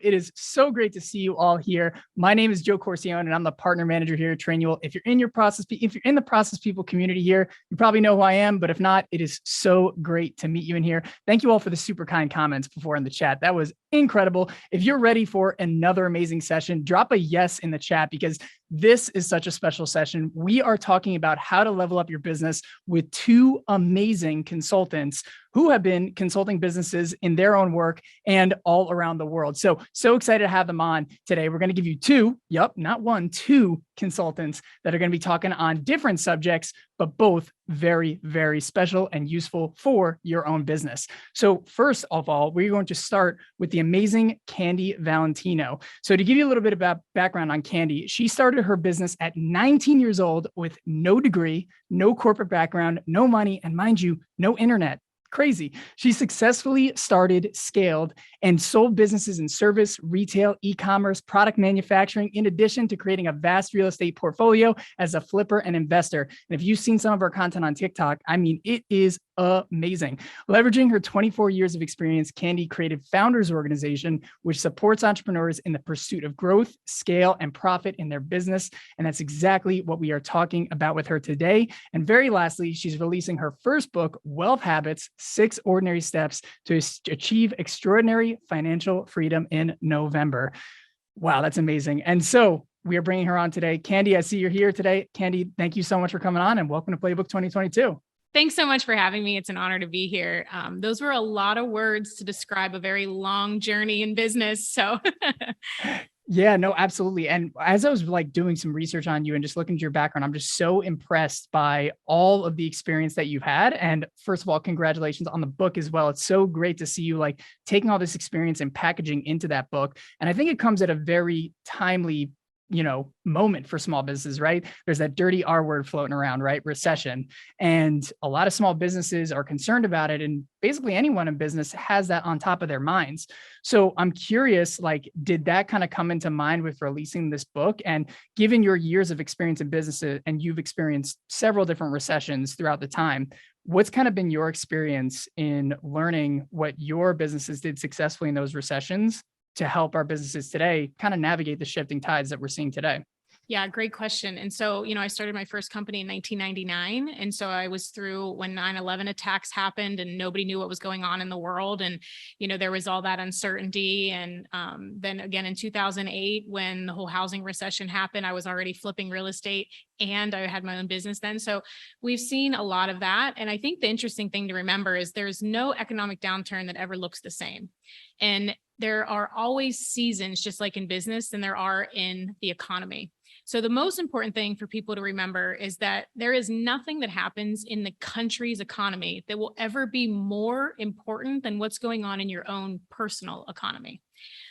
It is so great to see you all here. My name is Joe Corcione, and I'm the partner manager here at Trainual. If you're in the Process People community here, you probably know who I am, but if not, it is so great to meet you in here. Thank you all for the super kind comments before in the chat. That was incredible. If you're ready for another amazing session, drop a yes in the chat because this is such a special session. We are talking about how to level up your business with two amazing consultants who have been consulting businesses in their own work and all around the world. So excited to have them on today. We're going to give you not one, two consultants that are going to be talking on different subjects, but both very, very special and useful for your own business. So first of all, we're going to start with the amazing Candy Valentino. So to give you a little bit about background on Candy, she started her business at 19 years old with no degree, no corporate background, no money, and mind you, no internet. Crazy. She successfully started, scaled, and sold businesses in service, retail, e-commerce, product manufacturing, in addition to creating a vast real estate portfolio as a flipper and investor. And if you've seen some of our content on TikTok, I mean, it is amazing. Leveraging her 24 years of experience, Candy created Founders Organization, which supports entrepreneurs in the pursuit of growth, scale, and profit in their business. And that's exactly what we are talking about with her today. And very lastly, she's releasing her first book, Wealth Habits: 6 Ordinary Steps to Achieve Extraordinary Financial Freedom, in November. Wow, that's amazing. And so we are bringing her on today. Candy, I see you're here today. Candy, thank you so much for coming on and welcome to Playbook 2022. Thanks so much for having me. It's an honor to be here. Those were a lot of words to describe a very long journey in business. So yeah, no, absolutely. And as I was doing some research on you and just looking at your background, I'm just so impressed by all of the experience that you've had. And first of all, congratulations on the book as well. It's so great to see you taking all this experience and packaging into that book. And I think it comes at a very timely moment for small businesses, right? There's that dirty R word floating around, right? Recession. And a lot of small businesses are concerned about it. And basically anyone in business has that on top of their minds. So I'm curious, did that kind of come into mind with releasing this book? And given your years of experience in business, and you've experienced several different recessions throughout the time, what's kind of been your experience in learning what your businesses did successfully in those recessions to help our businesses today kind of navigate the shifting tides that we're seeing today? yeah, great question. And so, I started my first company in 1999. And so I was through when 9/11 attacks happened and nobody knew what was going on in the world. And, there was all that uncertainty. And then again, in 2008, when the whole housing recession happened, I was already flipping real estate and I had my own business then. So we've seen a lot of that. And I think the interesting thing to remember is there's no economic downturn that ever looks the same. And there are always seasons, just like in business, than there are in the economy. So the most important thing for people to remember is that there is nothing that happens in the country's economy that will ever be more important than what's going on in your own personal economy.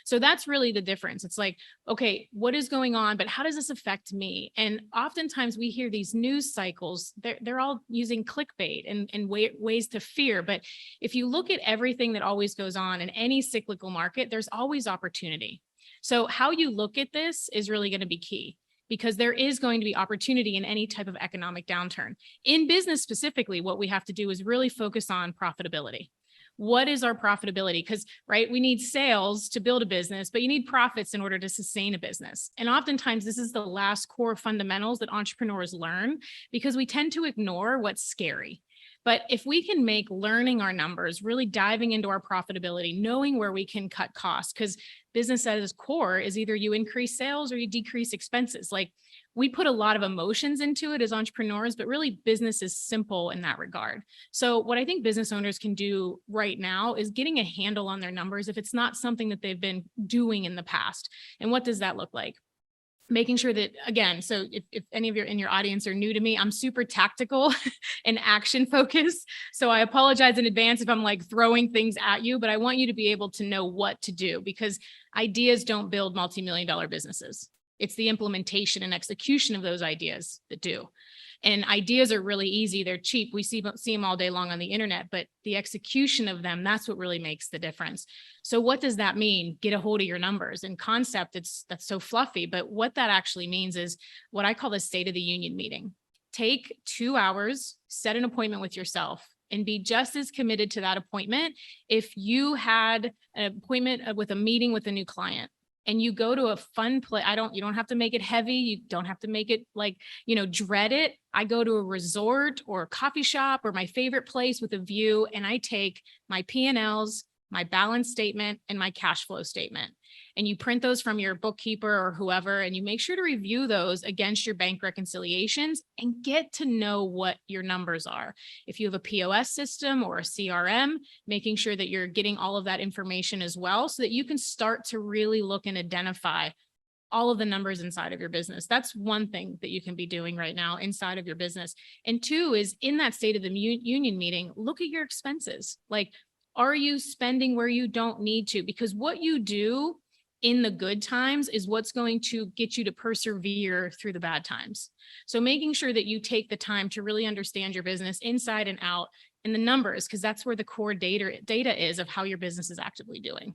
So that's really the difference. It's okay, what is going on, but how does this affect me? And oftentimes we hear these news cycles, they're all using clickbait and ways to fear. But if you look at everything that always goes on in any cyclical market, there's always opportunity. So how you look at this is really going to be key, because there is going to be opportunity in any type of economic downturn. In business specifically, what we have to do is really focus on profitability. What is our profitability? Because, right, we need sales to build a business, but you need profits in order to sustain a business. And oftentimes this is the last core fundamentals that entrepreneurs learn, because we tend to ignore what's scary. But if we can make learning our numbers, really diving into our profitability, knowing where we can cut costs, because business at its core is either you increase sales or you decrease expenses. We put a lot of emotions into it as entrepreneurs, but really business is simple in that regard. So what I think business owners can do right now is getting a handle on their numbers if it's not something that they've been doing in the past. And what does that look like? Making sure that, again, so if any of you in your audience are new to me, I'm super tactical and action focused. So I apologize in advance if I'm throwing things at you, but I want you to be able to know what to do, because ideas don't build multi-million-dollar businesses. It's the implementation and execution of those ideas that do. And ideas are really easy. They're cheap. We see them all day long on the internet, but the execution of them, that's what really makes the difference. So what does that mean? Get a hold of your numbers. In concept, that's so fluffy, but what that actually means is what I call the State of the Union meeting. Take 2 hours, set an appointment with yourself, and be just as committed to that appointment. If you had an appointment with a meeting with a new client and you go to a fun place, you don't have to make it heavy. You don't have to make it like, dread it. I go to a resort or a coffee shop or my favorite place with a view, and I take my P&Ls, my balance statement, and my cash flow statement. And you print those from your bookkeeper or whoever, and you make sure to review those against your bank reconciliations and get to know what your numbers are. If you have a POS system or a CRM, making sure that you're getting all of that information as well, so that you can start to really look and identify all of the numbers inside of your business. That's one thing that you can be doing right now inside of your business. And two is, in that State of the Union meeting, look at your expenses. Like, are you spending where you don't need to? Because what you do in the good times is what's going to get you to persevere through the bad times. So making sure that you take the time to really understand your business inside and out, and the numbers, because that's where the core data is of how your business is actively doing.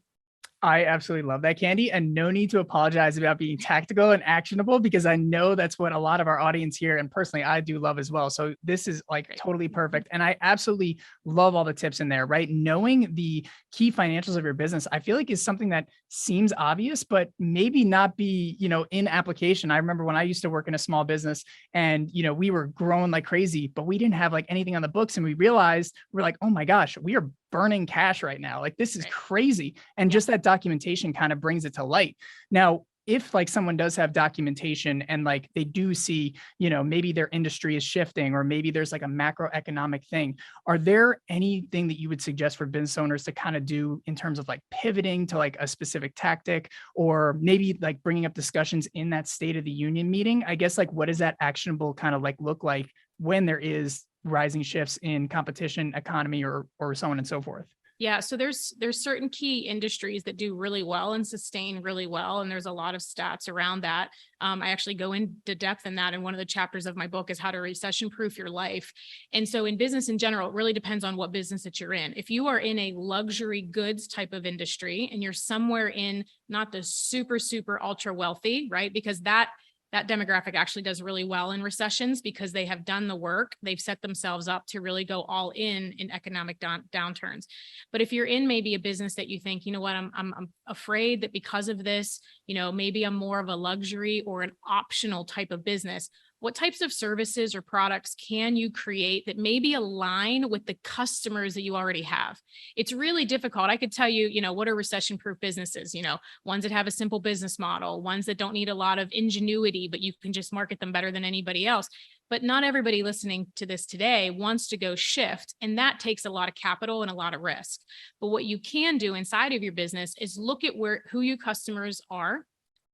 I absolutely love that, Candy, and no need to apologize about being tactical and actionable, because I know that's what a lot of our audience here, and personally I do love as well. So this is like totally perfect. And I absolutely love all the tips in there, right? Knowing the key financials of your business, I feel like is something that seems obvious, but maybe not be, in application. I remember when I used to work in a small business and, we were growing like crazy, but we didn't have like anything on the books. And we realized we're like, oh my gosh, we are burning cash right now. Like, this is crazy. And just that documentation kind of brings it to light. Now, if like someone does have documentation and like they do see, maybe their industry is shifting, or maybe there's like a macroeconomic thing, are there anything that you would suggest for business owners to kind of do in terms of like pivoting to like a specific tactic, or maybe like bringing up discussions in that State of the Union meeting? I guess, like, what does that actionable kind of like look like when there is rising shifts in competition, economy, or so on and so forth? Yeah, so there's certain key industries that do really well and sustain really well, and there's a lot of stats around that. I actually go into depth in that, and one of the chapters of my book is how to recession-proof your life. And so in business in general, it really depends on what business that you're in. If you are in a luxury goods type of industry and you're somewhere in not the super, super ultra wealthy, right? Because that demographic actually does really well in recessions, because they have done the work. They've set themselves up to really go all in economic downturns. But if you're in maybe a business that you think, you know what, I'm afraid that because of this, maybe I'm more of a luxury or an optional type of business, what types of services or products can you create that maybe align with the customers that you already have? It's really difficult. I could tell you, what are recession-proof businesses? Ones that have a simple business model, ones that don't need a lot of ingenuity, but you can just market them better than anybody else. But not everybody listening to this today wants to go shift, and that takes a lot of capital and a lot of risk. But what you can do inside of your business is look at who your customers are.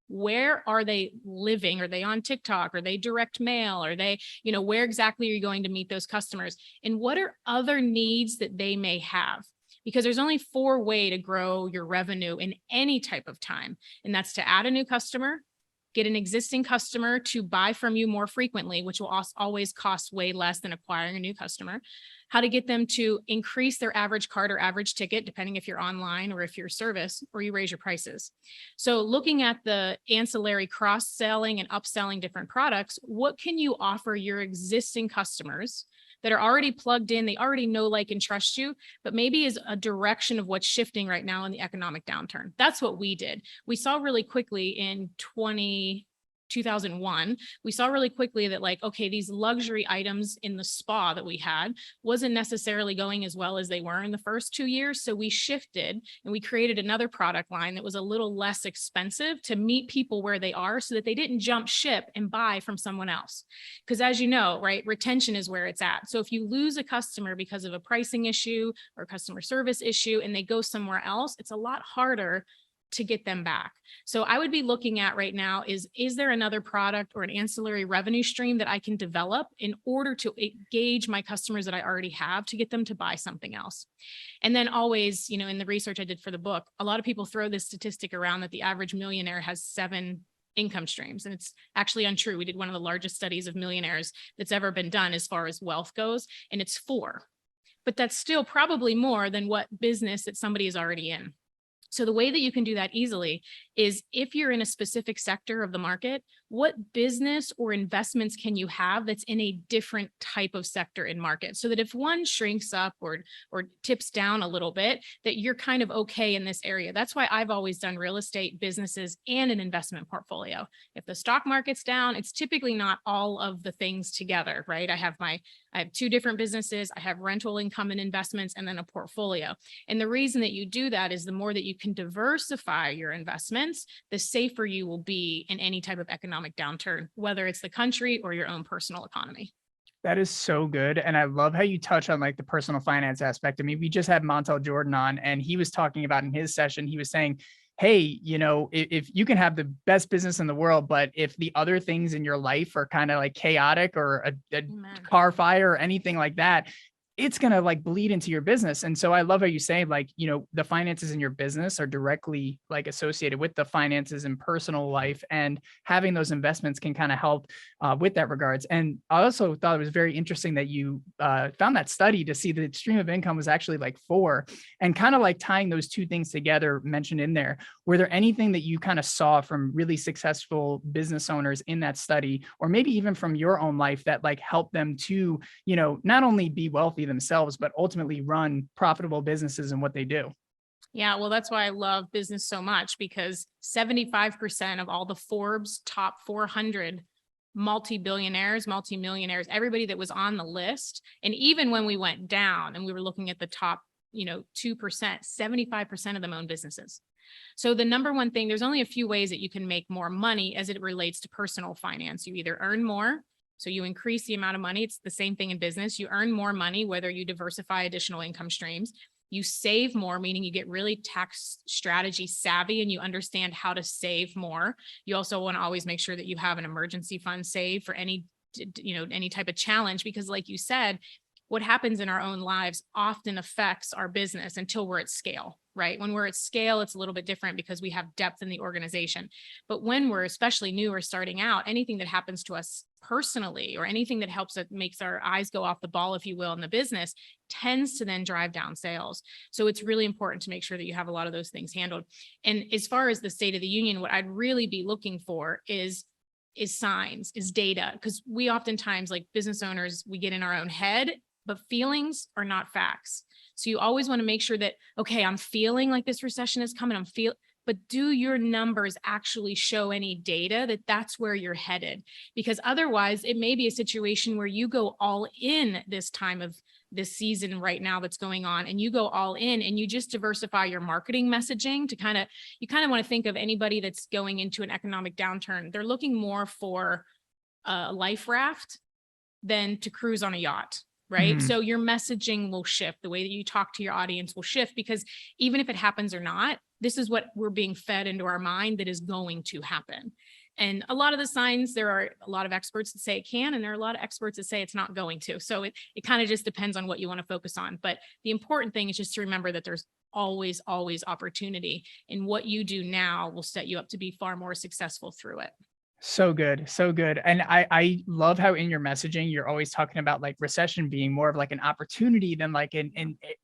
Where are they living? Are they on TikTok? Are they direct mail? Are they, where exactly are you going to meet those customers? And what are other needs that they may have? Because there's only 4 ways to grow your revenue in any type of time. And that's to add a new customer, get an existing customer to buy from you more frequently, which will always cost way less than acquiring a new customer. How to get them to increase their average cart or average ticket, depending if you're online or if you're service, or you raise your prices. So looking at the ancillary cross-selling and upselling different products, what can you offer your existing customers that are already plugged in, they already know, like, and trust you, but maybe is a direction of what's shifting right now in the economic downturn? That's what we did. We saw really quickly in 2001, we saw really quickly that, like, okay, these luxury items in the spa that we had wasn't necessarily going as well as they were in the first 2 years. So we shifted and we created another product line that was a little less expensive to meet people where they are, so that they didn't jump ship and buy from someone else. Because as you know, right, retention is where it's at. So if you lose a customer because of a pricing issue or a customer service issue and they go somewhere else, it's a lot harder to get them back. So I would be looking at right now is there another product or an ancillary revenue stream that I can develop in order to engage my customers that I already have to get them to buy something else? And then always, in the research I did for the book, a lot of people throw this statistic around that the average millionaire has 7 income streams. And it's actually untrue. We did one of the largest studies of millionaires that's ever been done as far as wealth goes, and it's 4. But that's still probably more than what business that somebody is already in. So the way that you can do that easily is, if you're in a specific sector of the market, what business or investments can you have that's in a different type of sector and market, so that if one shrinks up or tips down a little bit, that you're kind of okay in this area. That's why I've always done real estate, businesses, and an investment portfolio. If the stock market's down, it's typically not all of the things together, right? I have two different businesses, I have rental income and investments, and then a portfolio. And the reason that you do that is the more that you can diversify your investments, the safer you will be in any type of economic downturn, whether it's the country or your own personal economy. That is so good. And I love how you touch on like the personal finance aspect. I mean, we just had Montel Jordan on, and he was talking about in his session, he was saying, hey, if you can have the best business in the world, but if the other things in your life are kind of like chaotic or a Amen. car fire or anything like that, it's going to like bleed into your business. And so I love how you say like, the finances in your business are directly like associated with the finances in personal life, and having those investments can kind of help with that regards. And I also thought it was very interesting that you found that study to see the stream of income was actually like 4, and kind of like tying those two things together mentioned in there. Were there anything that you kind of saw from really successful business owners in that study, or maybe even from your own life, that like helped them to, not only be wealthy themselves, but ultimately run profitable businesses in what they do? Yeah, well, that's why I love business so much, because 75% of all the Forbes top 400 multi-billionaires, multi-millionaires, everybody that was on the list, and even when we went down and we were looking at the top, 2%, 75% of them own businesses. So the number one thing, there's only a few ways that you can make more money as it relates to personal finance. You either earn more, so you increase the amount of money. It's the same thing in business. You earn more money, whether you diversify additional income streams. You save more, meaning you get really tax strategy savvy and you understand how to save more. You also want to always make sure that you have an emergency fund saved for any type of challenge, because like you said, what happens in our own lives often affects our business until we're at scale, right? When we're at scale, it's a little bit different because we have depth in the organization. But when we're especially new or starting out, anything that happens to us personally, or anything that helps it makes our eyes go off the ball, if you will, in the business, tends to then drive down sales. So it's really important to make sure that you have a lot of those things handled. And as far as the State of the Union, what I'd really be looking for is signs, is data, because we oftentimes, like business owners, we get in our own head, but feelings are not facts. So you always want to make sure that, okay, I'm feeling like this recession is coming. But do your numbers actually show any data that that's where you're headed? Because otherwise it may be a situation where you go all in this time of this season right now that's going on, and you go all in and you just diversify your marketing messaging to you kind of want to think of anybody that's going into an economic downturn. They're looking more for a life raft than to cruise on a yacht. Right. So your messaging will shift. The way that you talk to your audience will shift, because even if it happens or not, this is what we're being fed into our mind that is going to happen. And a lot of the signs, there are a lot of experts that say it can, and there are a lot of experts that say it's not going to. So it kind of just depends on what you want to focus on. But the important thing is just to remember that there's always opportunity, and what you do now will set you up to be far more successful through it. So good. So good. And I love how in your messaging, you're always talking about like recession being more of like an opportunity than like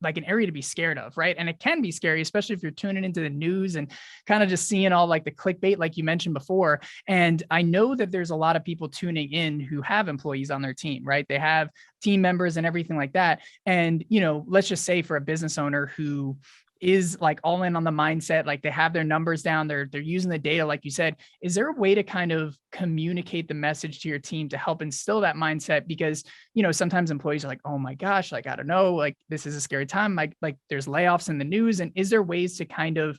like an area to be scared of. Right. And it can be scary, especially if you're tuning into the news and kind of just seeing all like the clickbait, like you mentioned before. And I know that there's a lot of people tuning in who have employees on their team, right? They have team members and everything like that. And, let's just say for a business owner who is like all in on the mindset, like they have their numbers down, they're using the data, like you said, is there a way to kind of communicate the message to your team to help instill that mindset? Because, sometimes employees are like, oh my gosh, like, I don't know, like this is a scary time. Like there's layoffs in the news. And is there ways to kind of,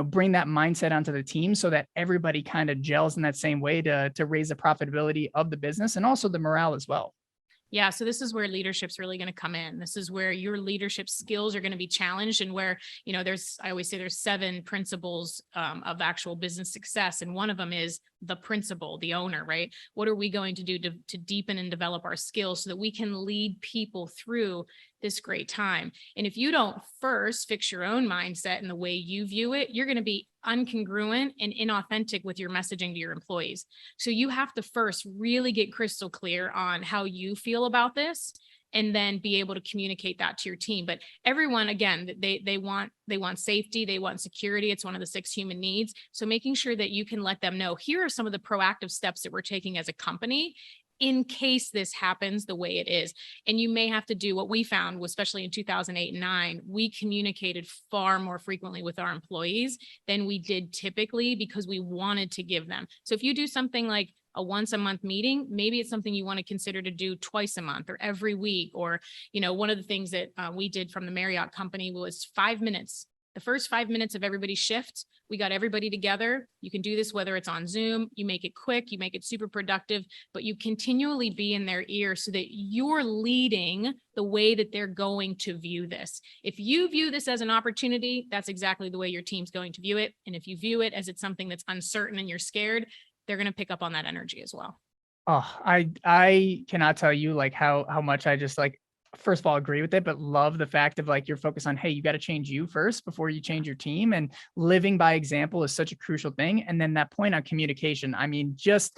bring that mindset onto the team so that everybody kind of gels in that same way to raise the profitability of the business and also the morale as well? Yeah. So this is where leadership's really going to come in. This is where your leadership skills are going to be challenged, and where, I always say there's 7 principles of actual business success. And one of them is the principal, the owner, right? What are we going to do to deepen and develop our skills so that we can lead people through this great time? And if you don't first fix your own mindset and the way you view it, you're going to be uncongruent and inauthentic with your messaging to your employees. So you have to first really get crystal clear on how you feel about this. and then be able to communicate that to your team. But everyone, again, they want safety, they want security. It's one of the 6 human needs. So making sure that you can let them know, here are some of the proactive steps that we're taking as a company in case this happens the way it is. And you may have to do what we found, especially in 2008 and 9, we communicated far more frequently with our employees than we did typically, because we wanted to give them. So if you do something like a once a month meeting, maybe it's something you want to consider to do twice a month or every week. Or, one of the things that we did from the Marriott company was 5 minutes. The first 5 minutes of everybody's shift, we got everybody together. You can do this whether it's on Zoom, you make it quick, you make it super productive, but you continually be in their ear so that you're leading the way that they're going to view this. If you view this as an opportunity, that's exactly the way your team's going to view it. And if you view it as it's something that's uncertain and you're scared, they're going to pick up on that energy as well. Oh, I cannot tell you like how much I just like, first of all, agree with it, but love the fact of like, you're focused on, hey, you got to change you first before you change your team, and living by example is such a crucial thing. And then that point on communication, I mean, just,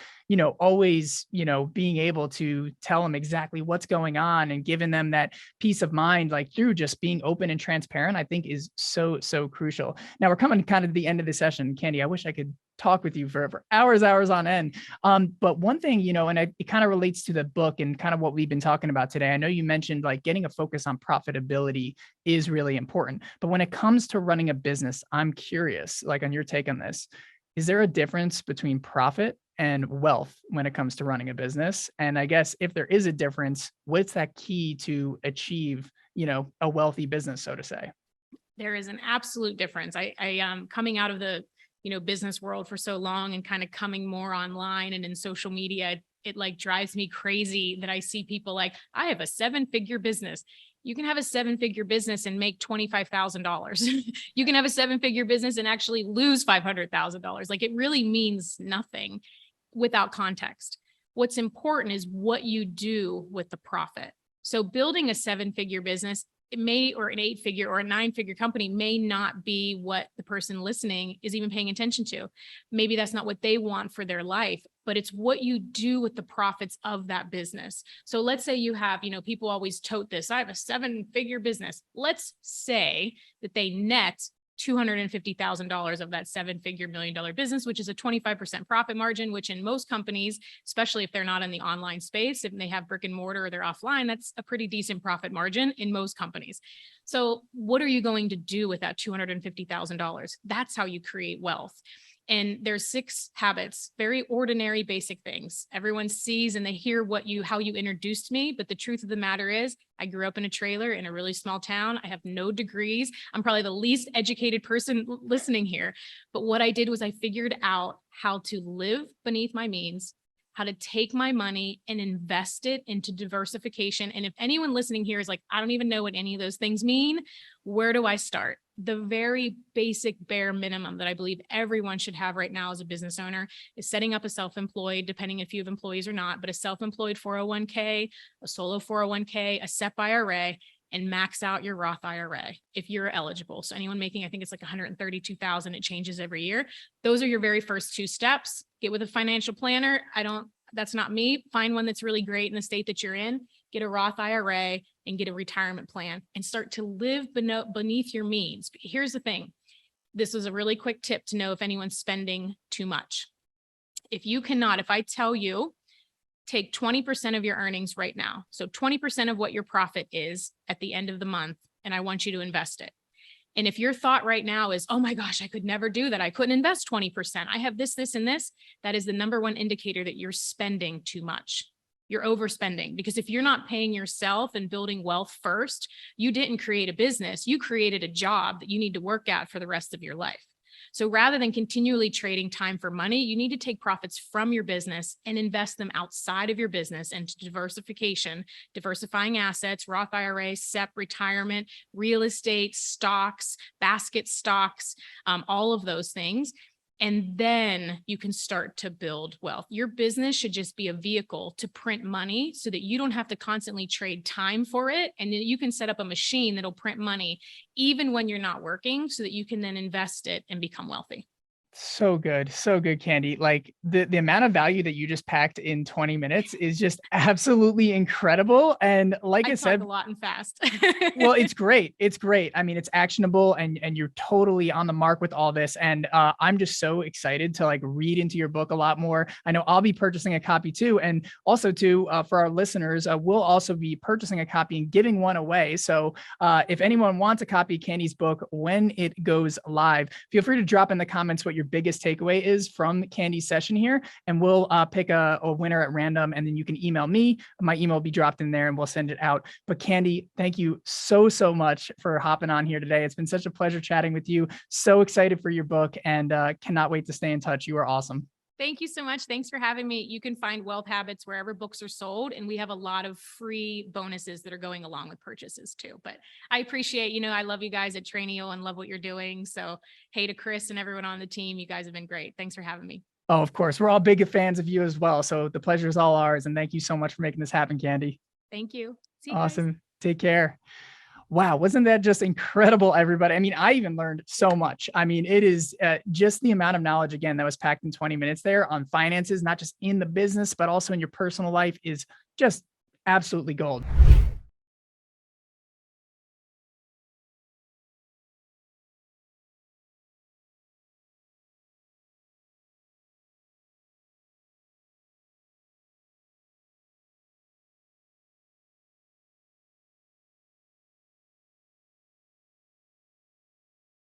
always, being able to tell them exactly what's going on and giving them that peace of mind, like through just being open and transparent, I think is so, so crucial. Now we're coming kind of to the end of the session. Candy, I wish I could talk with you for hours on end. But one thing, it kind of relates to the book and kind of what we've been talking about today. I know you mentioned like getting a focus on profitability is really important, but when it comes to running a business, I'm curious, like on your take on this, is there a difference between profit and wealth when it comes to running a business? And I guess if there is a difference, what's that key to achieve, a wealthy business, so to say? There is an absolute difference. I coming out of the business world for so long and kind of coming more online and in social media, it like drives me crazy that I see people like, I have a 7-figure business. You can have a 7-figure business and make $25,000. You can have a 7-figure business and actually lose $500,000. Like, it really means nothing without context. What's important is what you do with the profit. So building a 7-figure business, it may, or an 8-figure or a 9-figure company may not be what the person listening is even paying attention to. Maybe that's not what they want for their life, but it's what you do with the profits of that business. So let's say you have, people always tote this, I have a 7-figure business. Let's say that they net $250,000 of that 7-figure $1 million business, which is a 25% profit margin, which in most companies, especially if they're not in the online space, if they have brick and mortar or they're offline, that's a pretty decent profit margin in most companies. So what are you going to do with that $250,000? That's how you create wealth. And there's 6 habits, very ordinary, basic things. Everyone sees and they hear how you introduced me. But the truth of the matter is, I grew up in a trailer in a really small town. I have no degrees. I'm probably the least educated person listening here. But what I did was I figured out how to live beneath my means, how to take my money and invest it into diversification. And if anyone listening here is like, I don't even know what any of those things mean, where do I start? The very basic bare minimum that I believe everyone should have right now as a business owner is setting up a self-employed, depending if you have employees or not, but a self-employed 401k, a solo 401k, a SEP IRA, and max out your Roth IRA if you're eligible. So anyone making, I think it's like 132,000, it changes every year. Those are your very first 2 steps. Get with a financial planner. That's not me. Find one that's really great in the state that you're in. Get a Roth IRA and get a retirement plan and start to live beneath your means. But here's the thing. This is a really quick tip to know if anyone's spending too much. If I tell you, take 20% of your earnings right now. So 20% of what your profit is at the end of the month, and I want you to invest it. And if your thought right now is, oh my gosh, I could never do that. I couldn't invest 20%. I have this, this, and this. That is the number one indicator that you're spending too much. You're overspending, because if you're not paying yourself and building wealth first, you didn't create a business. You created a job that you need to work at for the rest of your life. So rather than continually trading time for money, you need to take profits from your business and invest them outside of your business into diversification, diversifying assets, Roth IRA, SEP, retirement, real estate, stocks, basket stocks, all of those things. And then you can start to build wealth. Your business should just be a vehicle to print money so that you don't have to constantly trade time for it. And then you can set up a machine that'll print money even when you're not working so that you can then invest it and become wealthy. So good. So good, Candy. Like the amount of value that you just packed in 20 minutes is just absolutely incredible. And like I I talk a said, lot and fast. well, it's great. It's great. I mean, it's actionable and you're totally on the mark with all this. And I'm just so excited to like read into your book a lot more. I know I'll be purchasing a copy too. And also too, for our listeners, we'll also be purchasing a copy and giving one away. So if anyone wants a copy of Candy's book when it goes live, feel free to drop in the comments what your biggest takeaway is from Candy's session here. And we'll pick a winner at random. And then you can email me. My email will be dropped in there and we'll send it out. But Candy, thank you so much for hopping on here today. It's been such a pleasure chatting with you. So excited for your book and cannot wait to stay in touch. You are awesome. Thank you so much. Thanks for having me. You can find Wealth Habits wherever books are sold, and we have a lot of free bonuses that are going along with purchases too. But I appreciate, I love you guys at Traineo and love what you're doing. So hey to Chris and everyone on the team, you guys have been great. Thanks for having me. Oh, of course. We're all big fans of you as well. So the pleasure is all ours. And thank you so much for making this happen, Candy. Thank you. See you guys. Awesome. Take care. Wow, wasn't that just incredible, everybody? I mean, I even learned so much. I mean, it is just the amount of knowledge, again, that was packed in 20 minutes there on finances, not just in the business, but also in your personal life is just absolutely gold.